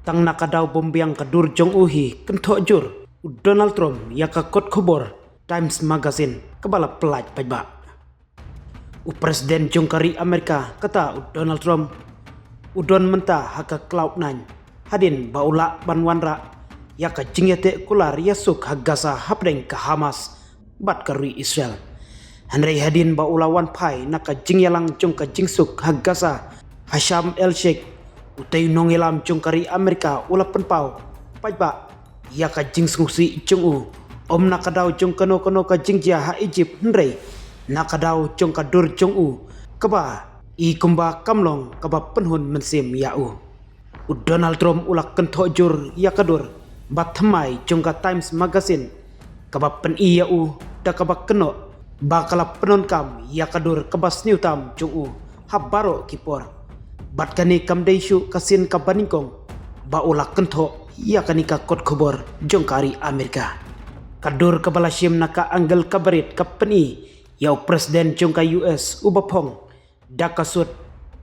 tang nakadaw bombyang kadur jong uhi kentok jur Donald Trump ya kakot khobor Times Magazine kebala pelaj pajba. Presiden jong kari Amerika kata Donald Trump udon mentah haka cloud nine hadin baula banwanra ya ka jingyate kular yasuk hagasa hapdeng ke Hamas bat karui Israel. Hanrei hadin baula wan pai naka jingyalang jong ka jingsuk hagasa Hasham El Sheikh utai nongelam jong kari Amerika ula penpau pajba ya ka jingsungsi jong u om nakadaw jong kano ka jingjia ha Egypt hanrei nakadaw jong ka dur jong u kaba i kumba kamlong kaba penhun mensim ya u Donald Trump ulak kentok jur ya kadur bat thamai jong ka Times Magazine kaba pen i ya u da kaba keno bakala penon kam ya kadur kaba sniutam jong u habaro kipor bat kani kam deishu kasin kabaningkong ba ulak kentok ya kani ka kot khobor jong kari Amerika kadur kabala shim naka angel kabarit kapeni ya presiden jong ka US ubapong dakasut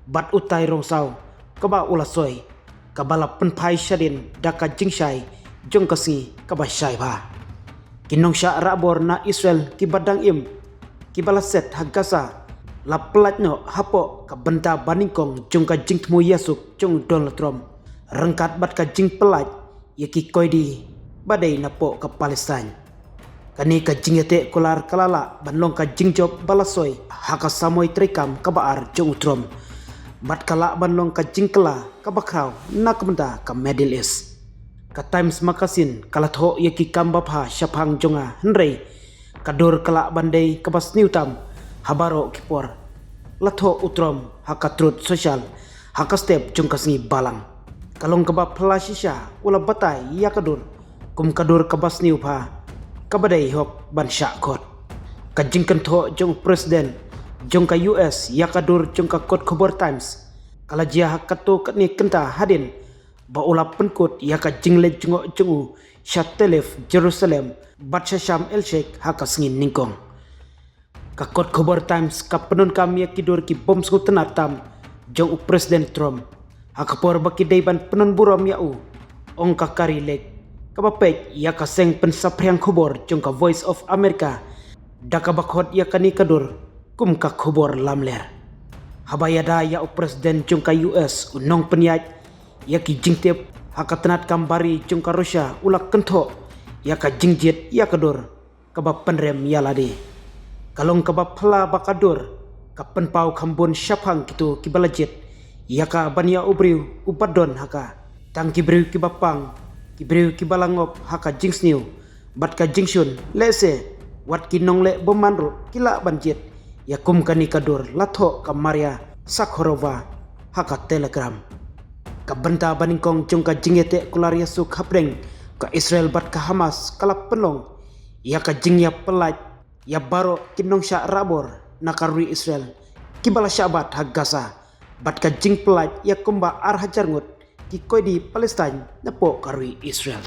bat utai rongsau kaba ulasoi kabala penpai syadin daka jingshai jong kasi kaba syai ba kinong sya rabor na Israel kibadang im kibala set hagasa la pelatno hapo kabenta baningkong jong ka jingtmu yasuk jong Donald Trump rengkat bat ka jing pelat yaki koidi badai napo ka Palestine kani ka jingete kular kalala banlong ka jingjob balasoi haka samoy trikam kabaar jong Trump bat kala banlong ka jingkela kabakraw nakmenda ka Middle East ka Times Magazine kalatho yaki kambapha syapang jonga henrei kadur kala bandai kabas niutam habaro kipor latho utrom haka truth social haka step jong kasngi balang kalong kaba plasisha ula batai ya kadur kum kadur kabas niupha kabadai hok ban syakot kajingkan tho jong presiden jong ka US ya kadur jong ka kot khobor Times kala jia hakato katni kenta hadin ba ula penkut ya ka jingle jongo jongu syatelef Jerusalem bat Hasham El Sheikh hakasngin ningkong ka kot khobor Times ka penun kam ya kidur ki bom sku tenatam jong presiden Trump hakapor bakidai ban penun buram ya u ong ka kari lek kabapek ya kaseng pensapriang khobor jong ka Voice of America daka bakhot ya kani kadur kum ka khobor lamler habayada ya presiden jong ka US unong penyat ya ki jingtep hakatenat kambari jong ka Russia ulak kentho ya ka jingjit ya kadur kaba penrem ya lade kalong kaba phala bakadur ka penpau khambun syapang kitu kibalajit ya ka bania ubriu ubadon haka tang kibriu kibapang kibriu kibalangop haka jingsniu bat ka jingshun lese wat kinong le bomanru kila banjit ya kum kani kadur latho ka Maria Sakharova haka Telegram ka benta baningkong jong ka jingete kularia suk hapreng ka Israel bat ka Hamas kala penong ya ka jingya pelat ya baro kinong sya rabor nakarui Israel kibala syabat hagasa bat ka jing pelat ya kumba ar hajar ngut ki koy di Palestine napo karui Israel